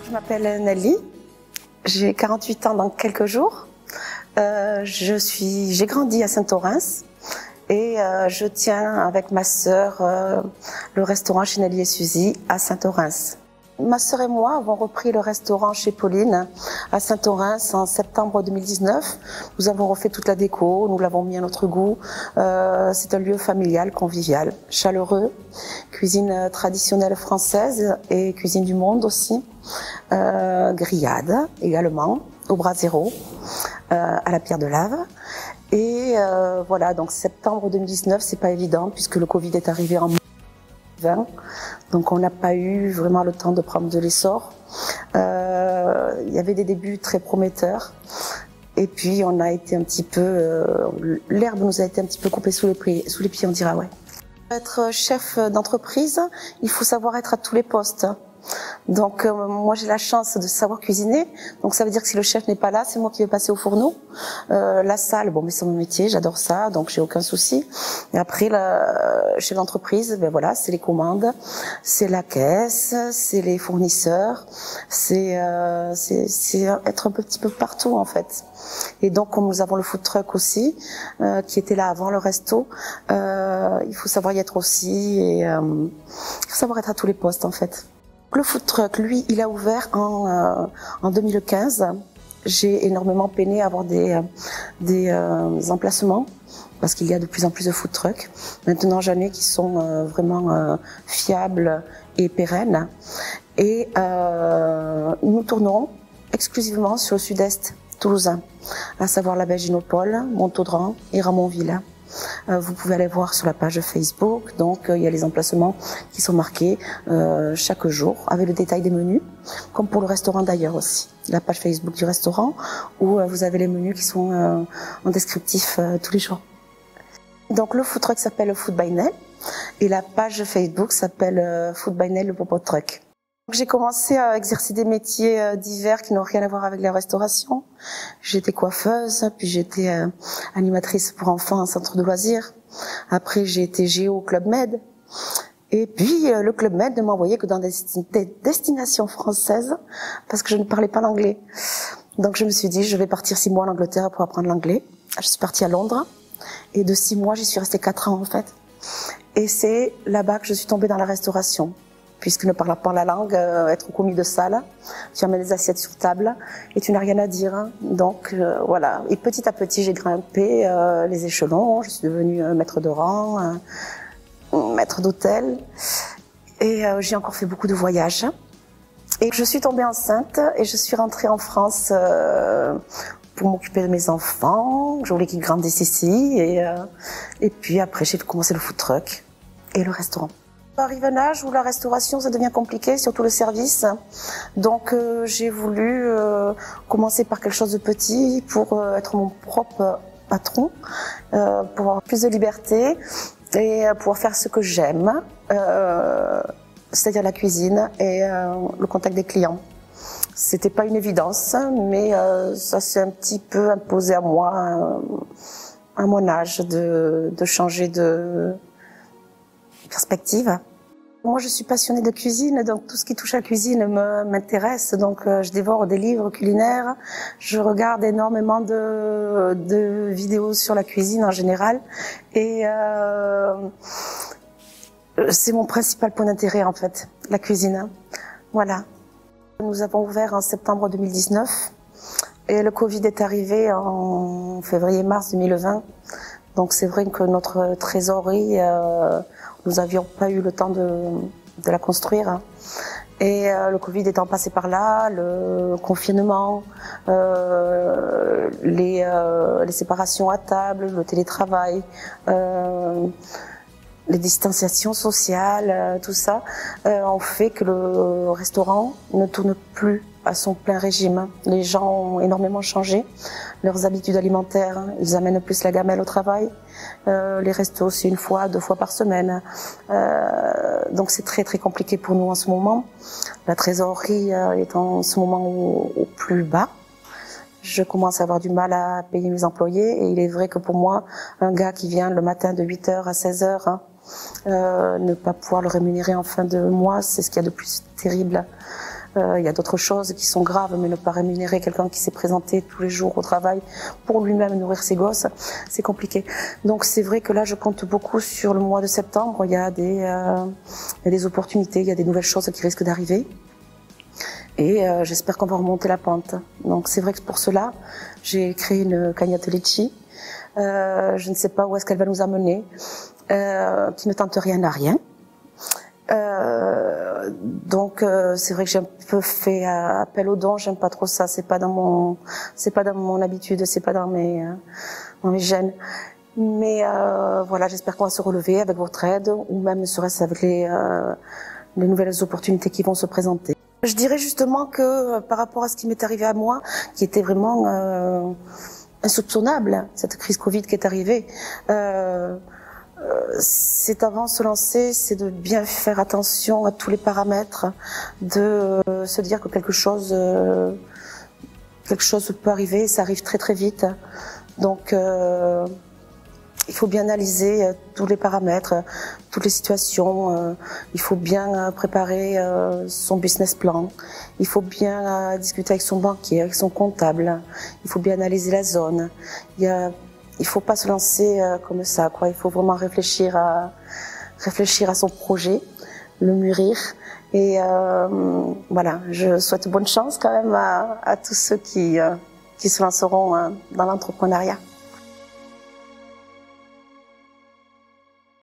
Je m'appelle Nelly, j'ai 48 ans dans quelques jours. J'ai grandi à Saint-Orens et je tiens avec ma sœur le restaurant chez Nelly et Suzy à Saint-Orens. Ma sœur et moi avons repris le restaurant chez Pauline à Saint-Orens en septembre 2019. Nous avons refait toute la déco, nous l'avons mis à notre goût. C'est un lieu familial, convivial, chaleureux, cuisine traditionnelle française et cuisine du monde aussi. Grillade également, au brasero, à la pierre de lave. Et voilà, donc septembre 2019, c'est pas évident puisque le Covid est arrivé en 2020, donc on n'a pas eu vraiment le temps de prendre de l'essor. Il y avait des débuts très prometteurs et puis on a été un petit peu, l'herbe nous a été un petit peu coupée sous les pieds, on dira, ouais. Pour être chef d'entreprise, il faut savoir être à tous les postes. Donc moi j'ai la chance de savoir cuisiner, donc ça veut dire que si le chef n'est pas là, c'est moi qui vais passer au fourneau. La salle, bon mais c'est mon métier, j'adore ça, donc j'ai aucun souci. Et après chez l'entreprise, ben voilà, c'est les commandes, c'est la caisse, c'est les fournisseurs, c'est être un petit peu partout en fait. Et donc comme nous avons le food truck aussi, qui était là avant le resto, il faut savoir y être aussi et il faut savoir être à tous les postes en fait. Le food truck, lui, il a ouvert en 2015. J'ai énormément peiné à avoir des emplacements parce qu'il y a de plus en plus de food trucks. Maintenant, j'en ai qui sont vraiment fiables et pérennes. Et nous tournerons exclusivement sur le sud-est toulousain, à savoir la Belginopole, Montaudran et Ramonville. Vous pouvez aller voir sur la page Facebook, donc il y a les emplacements qui sont marqués chaque jour avec le détail des menus, comme pour le restaurant d'ailleurs aussi. La page Facebook du restaurant où vous avez les menus qui sont en descriptif tous les jours. Donc le food truck s'appelle Food by Nel et la page Facebook s'appelle Food by Nel le Popo Truck. J'ai commencé à exercer des métiers divers qui n'ont rien à voir avec la restauration. J'étais coiffeuse, puis j'étais animatrice pour enfants en centre de loisirs. Après, j'ai été géo au Club Med. Et puis, le Club Med ne m'envoyait que dans des destinations françaises parce que je ne parlais pas l'anglais. Donc, je me suis dit, je vais partir 6 mois en Angleterre pour apprendre l'anglais. Je suis partie à Londres. Et de 6 mois, j'y suis restée 4 ans, en fait. Et c'est là-bas que je suis tombée dans la restauration. Puisque ne parlant pas la langue, être au commis de salle, tu amènes des assiettes sur table et tu n'as rien à dire. Donc voilà. Et petit à petit, j'ai grimpé les échelons. Je suis devenue maître de rang, maître d'hôtel, et j'ai encore fait beaucoup de voyages. Et je suis tombée enceinte et je suis rentrée en France pour m'occuper de mes enfants. Je voulais qu'ils grandissent ici et puis après, j'ai commencé le food truck et le restaurant. Arrive un âge où la restauration ça devient compliqué, surtout le service. Donc j'ai voulu commencer par quelque chose de petit pour être mon propre patron, pour avoir plus de liberté et pouvoir faire ce que j'aime, c'est-à-dire la cuisine et le contact des clients. C'était pas une évidence, mais ça s'est un petit peu imposé à moi à mon âge de changer de perspective. Moi, je suis passionnée de cuisine, donc tout ce qui touche à la cuisine m'intéresse. Donc, je dévore des livres culinaires. Je regarde énormément de vidéos sur la cuisine en général. Et c'est mon principal point d'intérêt, en fait, la cuisine. Voilà. Nous avons ouvert en septembre 2019 et le Covid est arrivé en février-mars 2020. Donc, c'est vrai que notre trésorerie... nous n'avions pas eu le temps de la construire. Et le Covid étant passé par là, le confinement, les séparations à table, le télétravail, les distanciations sociales, tout ça, ont fait que le restaurant ne tourne plus à son plein régime. Les gens ont énormément changé, leurs habitudes alimentaires, ils amènent plus la gamelle au travail. Les restos, c'est 1 fois, 2 fois par semaine. Donc c'est très très compliqué pour nous en ce moment. La trésorerie est en ce moment au plus bas. Je commence à avoir du mal à payer mes employés et il est vrai que pour moi, un gars qui vient le matin de 8h à 16h, ne pas pouvoir le rémunérer en fin de mois, c'est ce qu'il y a de plus terrible. Il y a d'autres choses qui sont graves, mais ne pas rémunérer quelqu'un qui s'est présenté tous les jours au travail pour lui-même nourrir ses gosses, c'est compliqué. Donc c'est vrai que là, je compte beaucoup sur le mois de septembre. Il y a des opportunités, il y a des nouvelles choses qui risquent d'arriver. Et j'espère qu'on va remonter la pente. Donc c'est vrai que pour cela, j'ai créé une cagnotte Litchi. Je ne sais pas où est-ce qu'elle va nous amener, qui ne tente rien à rien. Donc c'est vrai que j'ai un peu fait appel aux dons. J'aime pas trop ça. C'est pas dans mon habitude. C'est pas dans mes gènes. Mais voilà, j'espère qu'on va se relever avec votre aide, ou même ne serait-ce avec les nouvelles opportunités qui vont se présenter. Je dirais justement que par rapport à ce qui m'est arrivé à moi, qui était vraiment insoupçonnable, cette crise Covid qui est arrivée, c'est avant de se lancer, c'est de bien faire attention à tous les paramètres, de se dire que quelque chose peut arriver, ça arrive très très vite. Donc il faut bien analyser tous les paramètres, toutes les situations. Il faut bien préparer son business plan. Il faut bien discuter avec son banquier, avec son comptable. Il faut bien analyser la zone. Il faut pas se lancer comme ça, quoi. Il faut vraiment réfléchir à son projet, le mûrir. Et voilà, je souhaite bonne chance quand même à tous ceux qui se lanceront dans l'entrepreneuriat.